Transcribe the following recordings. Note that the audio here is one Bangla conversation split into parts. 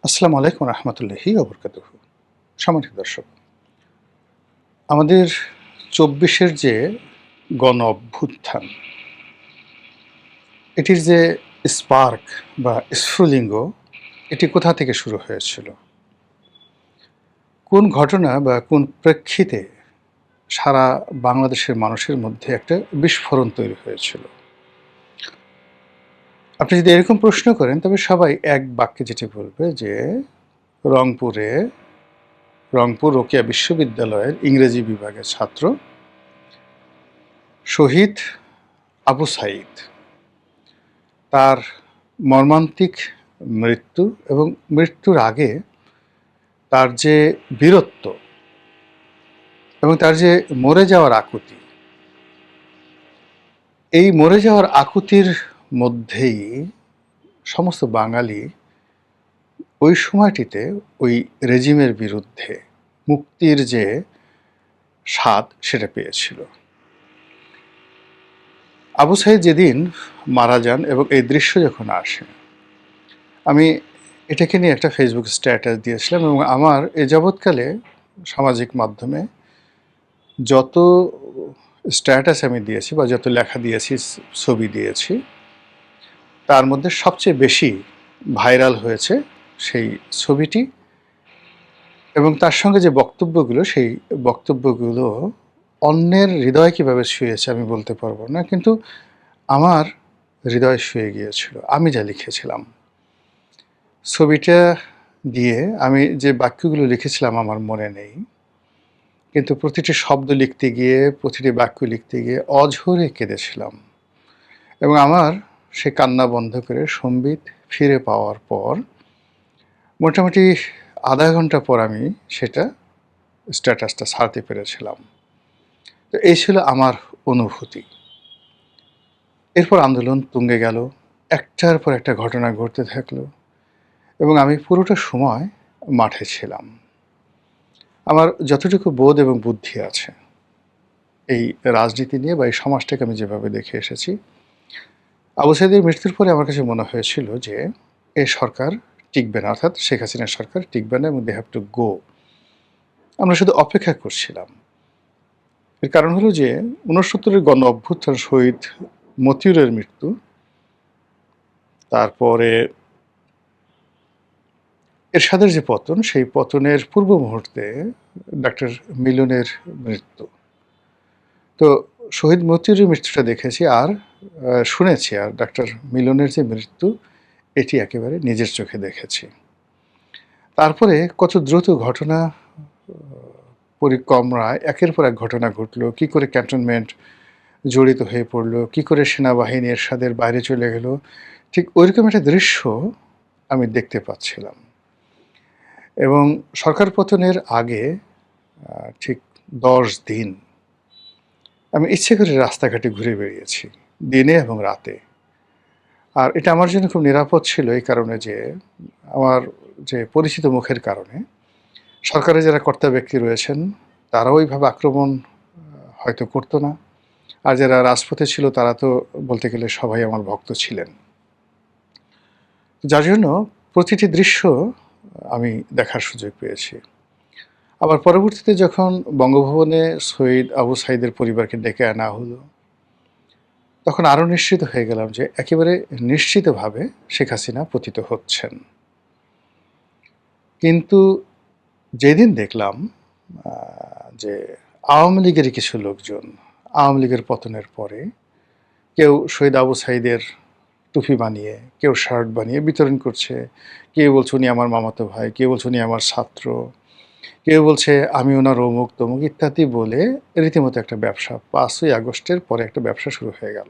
আসসালামু আলাইকুম রহমতুল্লাহি ওবরকাতুহু। সম্মানিত দর্শক, আমাদের ২৪-এর যে গণ অভ্যুত্থান, এটির যে স্পার্ক বা স্ফুলিঙ্গ, এটি কোথা থেকে শুরু হয়েছিল? কোন ঘটনা বা কোন প্রেক্ষিতে সারা বাংলাদেশের মানুষের মধ্যে একটা বিস্ফোরণ তৈরি হয়েছিল? আপনি যদি এরকম প্রশ্ন করেন, তবে সবাই এক বাক্যে যেটি বলবে যে রংপুরে রংপুর রোকেয়া বিশ্ববিদ্যালয়ের ইংরেজি বিভাগের ছাত্র শহীদ আবু সাঈদ, তার মর্মান্তিক মৃত্যু এবং মৃত্যুর আগে তার যে বীরত্ব এবং তার যে মরে যাওয়ার আকুতি, এই মরে যাওয়ার আকুতির মধ্যেই সমস্ত বাঙালি ওই সময়টিতে ওই রেজিমের বিরুদ্ধে মুক্তির যে স্বাদ সেটা পেয়েছিল। আবু সাঈদ যেদিন মারা যান এবং এই দৃশ্য যখন আসে, আমি এটাকে নিয়ে একটা ফেসবুক স্ট্যাটাস দিয়েছিলাম এবং আমার এ যাবৎকালে সামাজিক মাধ্যমে যত স্ট্যাটাস আমি দিয়েছি বা যত লেখা দিয়েছি, ছবি দিয়েছি, তার মধ্যে সবচেয়ে বেশি ভাইরাল হয়েছে সেই ছবিটি এবং তার সঙ্গে যে বক্তব্যগুলো, সেই বক্তব্যগুলো অন্যের হৃদয় কীভাবে ছুঁয়েছে আমি বলতে পারবো না, কিন্তু আমার হৃদয় ছুঁয়ে গিয়েছিল আমি যা লিখেছিলাম। ছবিটা দিয়ে আমি যে বাক্যগুলো লিখেছিলাম আমার মনে নেই, কিন্তু প্রতিটি শব্দ লিখতে গিয়ে, প্রতিটি বাক্য লিখতে গিয়ে অঝরে কেঁদেছিলাম এবং আমার সে কান্না বন্ধ করে সম্বিত ফিরে পাওয়ার পর মোটামুটি আধা ঘন্টা পর আমি সেটা স্ট্যাটাসটা ছাড়তে পেরেছিলাম। তো এই ছিল আমার অনুভূতি। এরপর আন্দোলন তুঙ্গে গেল, একটার পর একটা ঘটনা ঘটতে থাকলো এবং আমি পুরোটা সময় মাঠে ছিলাম। আমার যতটুকু বোধ এবং বুদ্ধি আছে এই রাজনীতি নিয়ে বা এই সমাজটাকে আমি যেভাবে দেখে এসেছি, আবু সাঈদের মৃত্যুর পরে আমার কাছে মনে হয়েছিল যে এ সরকার টিকবে না, অর্থাৎ শেখ হাসিনার সরকার টিকবে না এবং দে হ্যাভ টু গো। আমরা শুধু অপেক্ষা করছিলাম। এর কারণ হলো যে ৬৯-এর গণ অভ্যুত্থান, শহীদ মতিউরের মৃত্যু, তারপরে এরশাদের যে পতন, সেই পতনের পূর্ব মুহূর্তে ডাক্তার মিলনের মৃত্যু। তো শহীদ মতিউরের মৃত্যুটা দেখেছি আর শুনেছি, আর ডাক্তার মিলনের যে মৃত্যু, এটি একেবারে নিজের চোখে দেখেছি। তারপরে কত দ্রুত ঘটনা পরিক্রমায় একের পর এক ঘটনা ঘটলো, কী করে ক্যান্টনমেন্ট জড়িত হয়ে পড়লো, কী করে সেনাবাহিনী এরশাদের বাইরে চলে গেল, ঠিক ওইরকম একটা দৃশ্য আমি দেখতে পাচ্ছিলাম। এবং সরকার পতনের আগে ঠিক ১০ দিন আমি ইচ্ছে করে রাস্তাঘাটে ঘুরে বেরিয়েছি, দিনে এবং রাতে। আর এটা আমার জন্য খুব নিরাপদ ছিল এই কারণে যে আমার যে পরিচিত মুখের কারণে সরকারে যারা কর্তা ব্যক্তি রয়েছেন তারাও ওইভাবে আক্রমণ হয়তো করতো না, আর যারা রাজপথে ছিল তারা তো বলতে গেলে সবাই আমার ভক্ত ছিলেন। যার জন্য প্রতিটি দৃশ্য আমি দেখার সুযোগ পেয়েছি। আবার পরবর্তীতে যখন বঙ্গভবনে শহীদ আবু সাঈদের পরিবারকে ডেকে আনা হলো, তখন আরও নিশ্চিত হয়ে গেলাম যে একেবারে নিশ্চিতভাবে শেখ হাসিনা পতিত হচ্ছেন। কিন্তু যেদিন দেখলাম যে আওয়ামী লীগেরই কিছু লোকজন আওয়ামী লীগের পতনের পরে কেউ শহীদ আবু সাঈদের টুপি বানিয়ে, কেউ শার্ট বানিয়ে বিতরণ করছে, কেউ বলছে উনি আমার মামাতো ভাই, কেউ বলছে উনি আমার ছাত্র, কেউ বলছে আমি ওনার অমুক তমুক ইত্যাদি বলে রীতিমতো একটা ব্যবসা ৫ই আগস্টের পরে একটা ব্যবসা শুরু হয়ে গেল।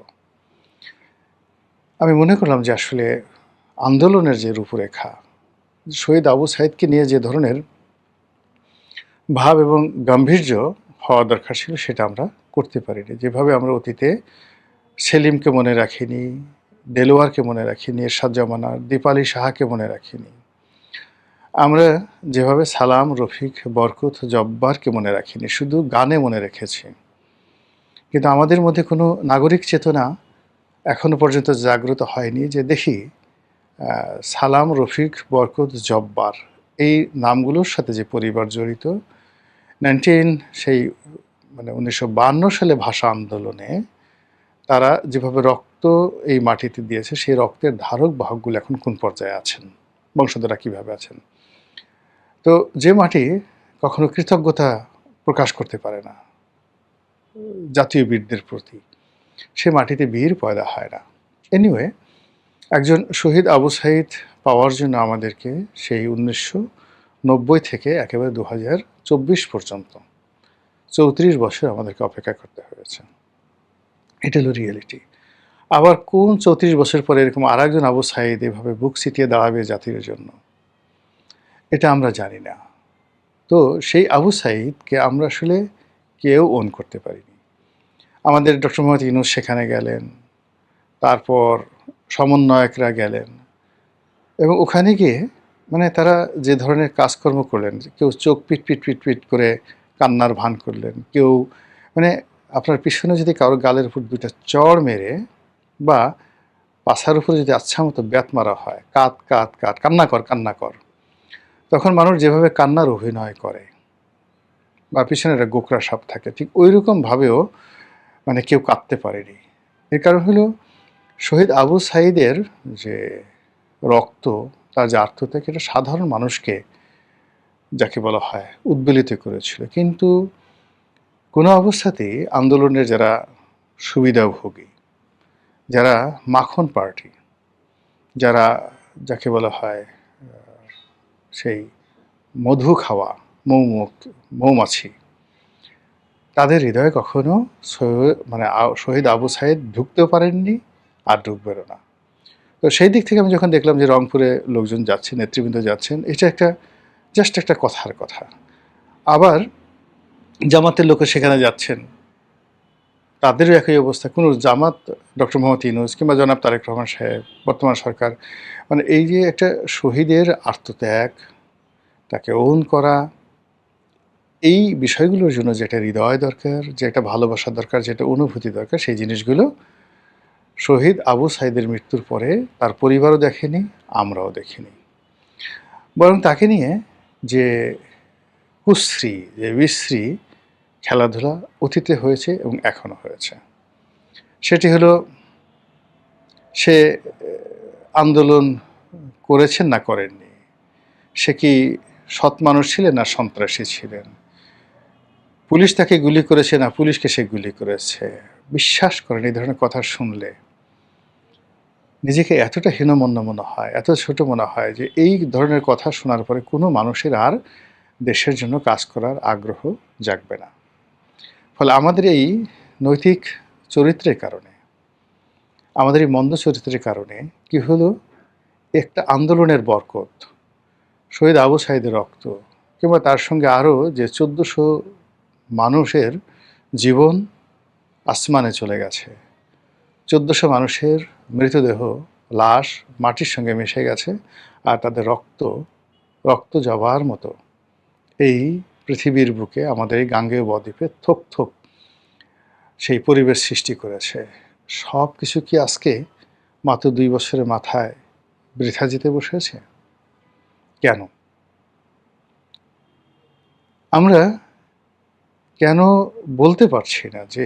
আমি মনে করলাম যে আসলে আন্দোলনের যে রূপরেখা, শহীদ আবু সাঈদকে নিয়ে যে ধরনের ভাব এবং গাম্ভীর্য হওয়া দরকার ছিল সেটা আমরা করতে পারিনি। যেভাবে আমরা অতীতে সেলিমকে মনে রাখিনি, দেলোয়ারকে মনে রাখিনি, এরশাদ জামানার, দীপালি সাহাকে মনে রাখিনি, আমরা যেভাবে সালাম, রফিক, বরকত, জব্বারকে মনে রাখিনি, শুধু গানে মনে রেখেছি। কিন্তু আমাদের মধ্যে কোনো নাগরিক চেতনা এখনো পর্যন্ত জাগ্রত হয়নি যে দেখি সালাম, রফিক, বরকত, জব্বার এই নামগুলোর সাথে যে পরিবার জড়িত, সেই 1952 সালে ভাষা আন্দোলনে তারা যেভাবে রক্ত এই মাটিতে দিয়েছে, সেই রক্তের ধারক বাহকগুলো এখন কোন পর্যায়ে আছেন, বংশধররা কিভাবে আছেন। তো যে মাটি কখনো কৃতজ্ঞতা প্রকাশ করতে পারে না জাতীয় বীরদের প্রতি, সে মাটিতে বীর পয়দা হয় না। এনিওয়ে, একজন শহীদ আবু সাঈদ পাওয়ার জন্য আমাদেরকে সেই 1990 থেকে একেবারে 2024 পর্যন্ত 34 বছর আমাদেরকে অপেক্ষা করতে হয়েছে। এটা হলো রিয়েলিটি। আবার কোন 34 বছর পরে এরকম আরেকজন আবু সাঈদ এভাবে বুক চিতিয়ে দাঁড়াবে জাতির জন্য, এটা আমরা জানি না। তো সেই আবু সাঈদকে আমরা আসলে কেউ ওন করতে পারিনি। আমাদের ডক্টর মোহাম্মদ ইউনূস সেখানে গেলেন, তারপর সমন্বয়করা গেলেন, এবং ওখানে গিয়ে তারা যে ধরনের কাজকর্ম করলেন, কেউ চোখ পিট পিট পিট পিট করে কান্নার ভান করলেন, কেউ আপনার পিছনে যদি কারোর গালের উপর দুইটা চড় মেরে বা পাছার উপরে যদি আচ্ছা মতো ব্যাত মারা হয়, কাত কাত কাত, কান্না কর কান্না কর, তখন মানুষ যেভাবে কান্নার অভিনয় করে বা পিছনে একটা গোকরা সাপ থাকে, ঠিক ওই রকমভাবেও কেউ কাঁদতে পারেনি। এর কারণ হলো শহীদ আবু সাঈদের যে রক্ত, তার যে আত্মত্যাগ, এটা সাধারণ মানুষকে, যাকে বলা হয়, উদ্বেলিত করেছিল। কিন্তু কোনো অবস্থাতেই আন্দোলনের যারা সুবিধাভোগী, যারা মাখন পার্টি, যারা যাকে বলা হয় সেই মধু খাওয়া মৌমাছি, তাদের হৃদয়ে কখনো শহীদ আবু সাঈদ ঢুকতেও পারেননি, আর ঢুকবেনও না। তো সেই দিক থেকে আমি যখন দেখলাম যে রংপুরে লোকজন যাচ্ছেন, নেতৃবৃন্দ যাচ্ছেন, এটা জাস্ট একটা কথার কথা। আবার জামাতের লোকে সেখানে যাচ্ছেন, তাদেরও একই অবস্থা। কোনো জামাত, ডক্টর মোহাম্মদ ইউনূস কিংবা জনাব তারেক রহমান সাহেব, বর্তমান সরকার, এই যে একটা শহীদের আত্মত্যাগ, তাকে ওন করা, এই বিষয়গুলোর জন্য যেটা হৃদয় দরকার, যে একটা ভালোবাসা দরকার, যেটা অনুভূতি দরকার, সেই জিনিসগুলো শহীদ আবু সাঈদের মৃত্যুর পরে তার পরিবারও দেখেনি, আমরাও দেখিনি। বরং তাকে নিয়ে যে কুশ্রী, যে বিশ্রী খেলাধুলা অতীতে হয়েছে এবং এখনো হয়েছে, সেটি হলো সে আন্দোলন করেছেন না করেননি, সে কি সৎ মানুষ ছিলেন না সন্ত্রাসী ছিলেন, পুলিশ তাকে গুলি করেছে না পুলিশকে সে গুলি করেছে, বিশ্বাস করেন এই ধরনের কথা শুনলে নিজেকে এতটা হীনমন্য মনে হয়, এত ছোট মনে হয় যে এই ধরনের কথা শোনার পরে কোনো মানুষের আর দেশের জন্য কাজ করার আগ্রহ জাগবে না। ফলে আমাদের এই নৈতিক চরিত্রের কারণে, আমাদের এই মন্দ চরিত্রের কারণে কি হলো, একটা আন্দোলনের বরকত, শহীদ আবু সাঈদের রক্ত, কিংবা তার সঙ্গে আরও যে 1400 মানুষের জীবন আসমানে চলে গেছে, 1400 মানুষের মৃতদেহ, লাশ মাটির সঙ্গে মিশে গেছে, আর তাদের রক্ত জবার মতো এই পৃথিবীর বুকে, আমাদের এই গাঙ্গেয় বদ্বীপে থোক থোক সেই পরিবেশ সৃষ্টি করেছে। সব কিছু কি আজকে মাত্র 2 বছরের মাথায় বৃথা যেতে বসেছে? কেন? আমরা কেন বলতে পারছি না যে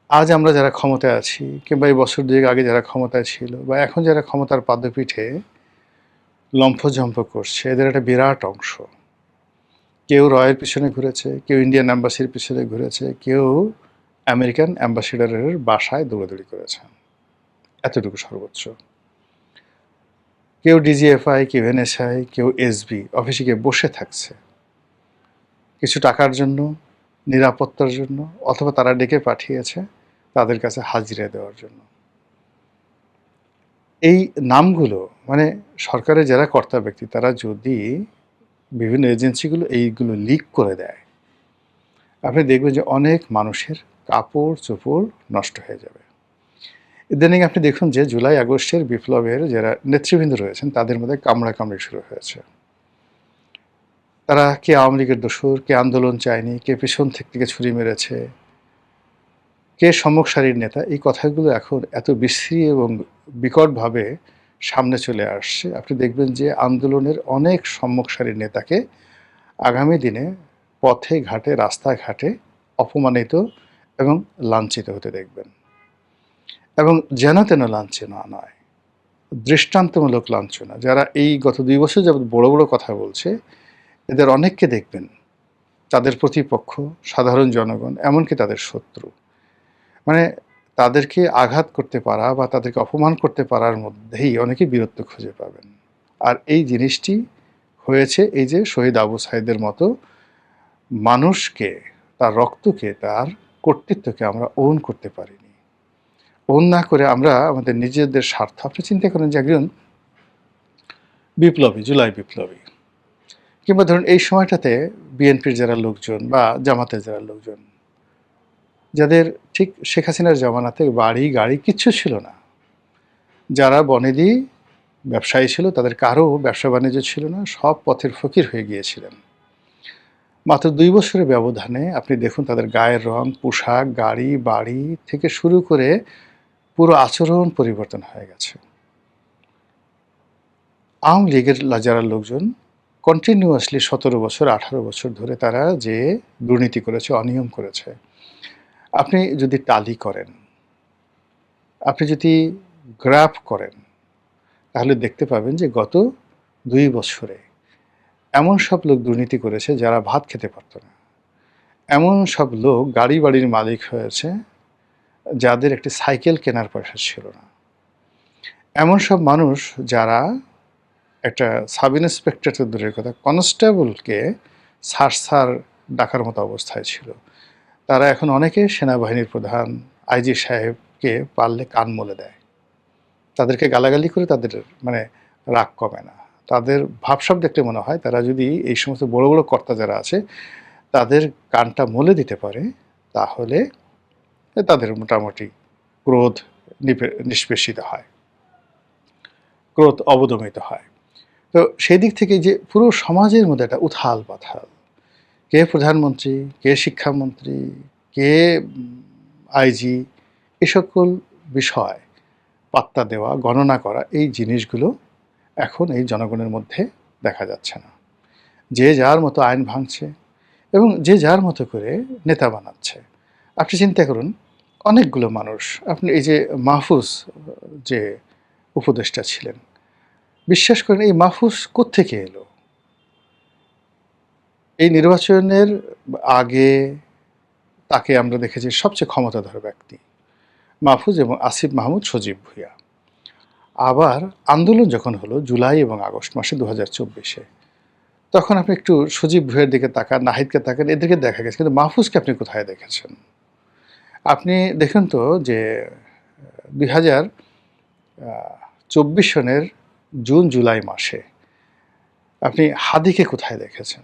আজ আমরা যারা ক্ষমতায় আছি, কিংবা এই বছর 2 আগে যারা ক্ষমতায় ছিল, বা এখন যারা ক্ষমতার পাদপীঠে লম্ফঝম্প করছে, এদের একটা বিরাট অংশ, কেউ রয়ের পিছনে ঘুরেছে, কেউ ইন্ডিয়ান অ্যাম্বাসির পিছনে ঘুরেছে, কেউ আমেরিকান অ্যাম্বাসিডারের বাসায় দৌড়াদৌড়ি করেছে, এতটুকু সর্বোচ্চ। কেউ ডিজিএফআই, কেউ এনএসআই, কেউ এসবি অফিসে গিয়ে বসে থাকছে কিছু টাকার জন্য, নিরাপত্তার জন্য, অথবা তারা ডেকে পাঠিয়েছে তাদের কাছে হাজিরা দেওয়ার জন্য। এই নামগুলো সরকারের যারা কর্তা ব্যক্তি, তারা যদি বিভিন্ন এজেন্সিগুলো এইগুলো লিক করে দেয়, আপনি দেখবেন যে অনেক মানুষের কাপড় চোপড় নষ্ট হয়ে যাবে। ইদানিং আপনি দেখুন যে জুলাই আগস্টের বিপ্লবের যারা নেতৃবৃন্দ রয়েছেন, তাদের মধ্যে কামড়াকামড়ি শুরু হয়েছে। তারা কে আওয়ামী লীগের দোসর, কে আন্দোলন চায়নি, কে পিছন থেকে ছুরি মেরেছে, কে সম্মুখ সারির নেতা, এই কথাগুলো এখন এত বিশ্রী এবং বিকটভাবে সামনে চলে আসছে। আপনি দেখবেন যে আন্দোলনের অনেক সম্মুখ সারির নেতাকে আগামী দিনে পথে ঘাটে রাস্তাঘাটে অপমানিত এবং লাঞ্ছিত হতে দেখবেন, এবং যেন তেন লাঞ্ছনা নয়, দৃষ্টান্তমূলক লাঞ্ছনা। যারা এই গত ২ বছর যাবৎ বড় বড় কথা বলছে, এদের অনেককে দেখবেন তাদের প্রতিপক্ষ সাধারণ জনগণ, এমনকি তাদের শত্রু। মানে তাদেরকে আঘাত করতে পারা বা তাদেরকে অপমান করতে পারার মধ্যেই অনেকে বীরত্ব খুঁজে পাবেন। আর এই জিনিসটি হয়েছে এই যে শহীদ আবু সাঈদের মতো মানুষকে, তার রক্তকে, তার কর্তৃত্বকে আমরা ওন করতে পারিনি। ওন না করে আমরা আমাদের নিজেদের স্বার্থ, আপনি চিন্তা করেন যে একজন বিপ্লবী, জুলাই বিপ্লবী, কিংবা ধরুন এই সময়টাতে বিএনপির যারা লোকজন বা জামাতের যারা লোকজন, যাদের ঠিক শেখ হাসিনার জমানাতে বাড়ি গাড়ি কিচ্ছু ছিল না, যারা বনেদি ব্যবসায়ী ছিল, তাদের কারো ব্যবসা বাণিজ্য ছিল না, সব পথের ফকির হয়ে গিয়েছিলেন। মাত্র ২ বছরের ব্যবধানে আপনি দেখুন তাদের গায়ের রং, পোশাক, গাড়ি, বাড়ি থেকে শুরু করে পুরো আচরণ পরিবর্তন হয়ে গেছে। আওয়ামী লীগের যারা লোকজন কন্টিনিউয়াসলি ১৭ বছর ১৮ বছর ধরে তারা যে দুর্নীতি করেছে, অনিয়ম করেছে, আপনি যদি টালি করেন, আপনি যদি গ্রাফ করেন, তাহলে দেখতে পাবেন যে গত ২ বছরে এমন সব লোক দুর্নীতি করেছে যারা ভাত খেতে পারত না। এমন সব লোক গাড়ি বাড়ির মালিক হয়েছে যাদের একটি সাইকেল কেনার পয়সা ছিল না। এমন সব মানুষ যারা একটা সাব ইন্সপেক্টর তো দূরের কথা, কনস্টেবলকে স্যার ডাকার মতো অবস্থায় ছিল। তারা এখন অনেকে সেনাবাহিনীর প্রধান, আইজি সাহেবকে পারলে কান মলে দেয়। তাদেরকে গালাগালি করে তাদের মানে রাগ কমে না। তাদের ভাবসাব দেখলে মনে হয় তারা যদি এই সমস্ত বড় বড় কর্তা যারা আছে তাদের কানটা মলে দিতে পারে, তাহলে তাদের মোটামুটি ক্রোধ নিষ্পেষিত হয়, ক্রোধ অবদমিত হয়। তো সেই দিক থেকে যে পুরো সমাজের মধ্যে একটা উথাল পাথাল, কে প্রধানমন্ত্রী, কে শিক্ষামন্ত্রী, কে আইজি, এ সকল বিষয় পাত্তা দেওয়া, গণনা করা, এই জিনিসগুলো এখন এই জনগণের মধ্যে দেখা যাচ্ছে না। যে যার মতো আইন ভাঙছে এবং যে যার মতো করে নেতা বানাচ্ছে। আপনি চিন্তা করুন, অনেকগুলো মানুষ, আপনি এই যে মাহফুজ যে উপদেষ্টা ছিলেন, বিশ্বাস করেন এই মাহফুজ কোত্থেকে এলো? এই নির্বাচনের আগে তাকে আমরা দেখেছি সবচেয়ে ক্ষমতাধর ব্যক্তি মাহফুজ এবং আসিফ মাহমুদ সজীব ভুঁইয়া। আবার আন্দোলন যখন হলো জুলাই এবং আগস্ট মাসে ২০২৪-এ, তখন আপনি একটু সজীব ভুঁইয়ার দিকে তাকান, নাহিদকে তাকান, এদেরকে দেখা গেছে, কিন্তু মাহফুজকে আপনি কোথায় দেখেছেন? আপনি দেখুন তো যে ২০২৪ সনের জুন জুলাই মাসে আপনি হাদিকে কোথায় দেখেছেন?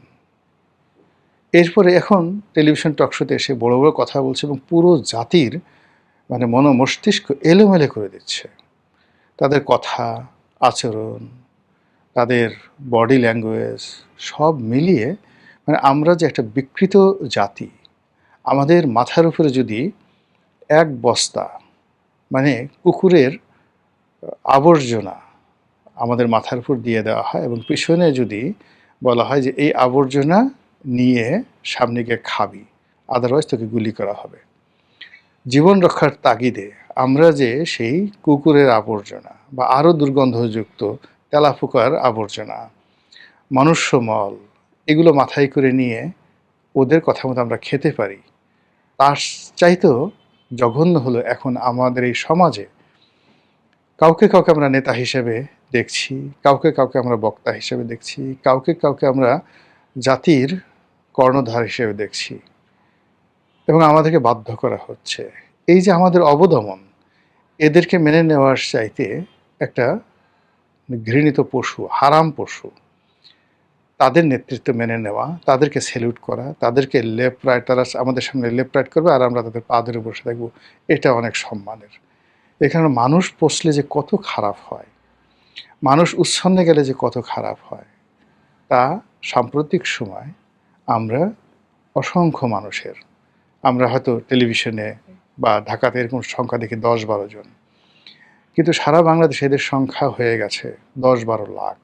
এরপরে এখন টেলিভিশন টকশোতে এসে বড় বড় কথা বলছে এবং পুরো জাতির মানে মস্তিষ্ক এলোমেলো করে দিচ্ছে। তাদের কথা, আচরণ, তাদের বডি ল্যাঙ্গুয়েজ সব মিলিয়ে মানে আমরা যে একটা বিকৃত জাতি, আমাদের মাথার উপরে যদি এক বস্তা মানে কুকুরের আবর্জনা আমাদের মাথার উপর দিয়ে দেওয়া হয় এবং পিছনে যদি বলা হয় যে এই আবর্জনা নিয়ে সামনে গিয়ে খাবি, আদারওয়াইজ তোকে গুলি করা হবে, জীবন রক্ষার তাগিদে আমরা যে সেই কুকুরের আবর্জনা বা আরও দুর্গন্ধযুক্ত তেলাপোকার আবর্জনা, মনুষ্য মল, এগুলো মাথায় করে নিয়ে ওদের কথা মতো আমরা খেতে পারি, তার চাইতেও জঘন্য হলো এখন আমাদের এই সমাজে কাউকে কাউকে আমরা নেতা হিসেবে দেখছি, কাউকে কাউকে আমরা বক্তা হিসেবে দেখছি, কাউকে কাউকে আমরা জাতির কর্ণধার হিসেবে দেখছি এবং আমাদেরকে বাধ্য করা হচ্ছে। এই যে আমাদের অবদমন, এদেরকে মেনে নেওয়ার চাইতে একটা ঘৃণিত পশু, হারাম পশু, তাদের নেতৃত্ব মেনে নেওয়া, তাদেরকে স্যালুট করা, তাদেরকে লেফট রাইট, তারা আমাদের সামনে লেফট রাইট করবে আর আমরা তাদের পা ধরে বসে থাকবো, এটা অনেক সম্মানের। এখানে মানুষ পচলে যে কত খারাপ হয়, মানুষ উচ্ছন্নে গেলে যে কত খারাপ হয়, তা সাম্প্রতিক সময় আমরা অসংখ্য মানুষের, আমরা হয়তো টেলিভিশনে বা ঢাকাতে এরকম সংখ্যা দেখি ১০-১২ জন, কিন্তু সারা বাংলাদেশে এদের সংখ্যা হয়ে গেছে ১০-১২ লাখ।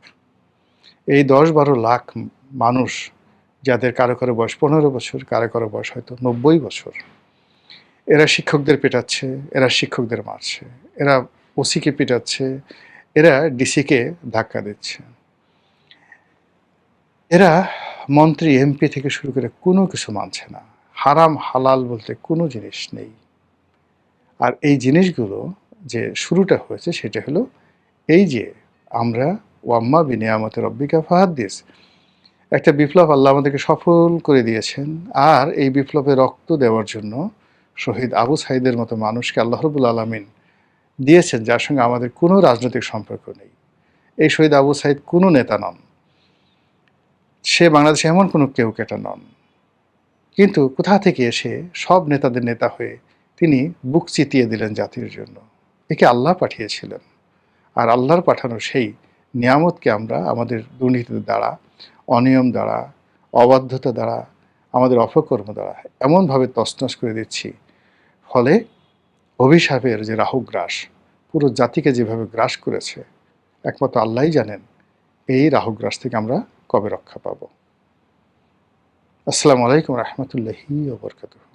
এই ১০-১২ লাখ মানুষ, যাদের কারো কারো বয়স ১৫ বছর, কারো কারো বয়স হয়তো ৯০ বছর, এরা শিক্ষকদের পেটাচ্ছে, এরা শিক্ষকদের মারছে, এরা ওসিকে পিটাচ্ছে, এরা ডিসিকে ধাক্কা দিচ্ছে, এরা মন্ত্রী এমপি থেকে শুরু করে কোনো কিছু মানছে না। হারাম হালাল বলতে কোনো জিনিস নেই। আর এই জিনিসগুলো যে শুরুটা হয়েছে সেটা হলো এই যে আমরা ওয়াম্মা বিনিয়ামতে রব্বিকা ফাহাদ্দিস, একটা বিপ্লব আল্লাহ আমাদেরকে সফল করে দিয়েছেন। আর এই বিপ্লবে রক্ত দেওয়ার জন্য শহীদ আবু সাঈদের মতো মানুষকে আল্লাহ রাব্বুল আলামিন দিয়েছেন, যার সঙ্গে আমাদের কোনো রাজনৈতিক সম্পর্ক নেই। এই শহীদ আবু সাঈদ কোনো নেতা নন, সে বাংলাদেশে এমন কোনো কেউকেটা নন, কিন্তু কোথা থেকে এসে সব নেতাদের নেতা হয়ে তিনি বুক চিতিয়ে দিলেন জাতির জন্য। একে আল্লাহ পাঠিয়েছিলেন। আর আল্লাহর পাঠানো সেই নিয়ামতকে আমরা আমাদের দুর্নীতির দ্বারা, অনিয়ম দ্বারা, অবাধ্যতা দ্বারা, আমাদের অপকর্ম দ্বারা এমনভাবে তছনছ করে দিচ্ছি, ফলে অভিশাপের যে রাহুগ্রাস পুরো জাতিকে যেভাবে গ্রাস করেছে, একমাত্র আল্লাহই জানেন এই রাহুগ্রাস থেকে আমরা কবে রক্ষা পাব। আসসালামু আলাইকুম রহমতুল্লাহি ওয়া বারাকাতুহু।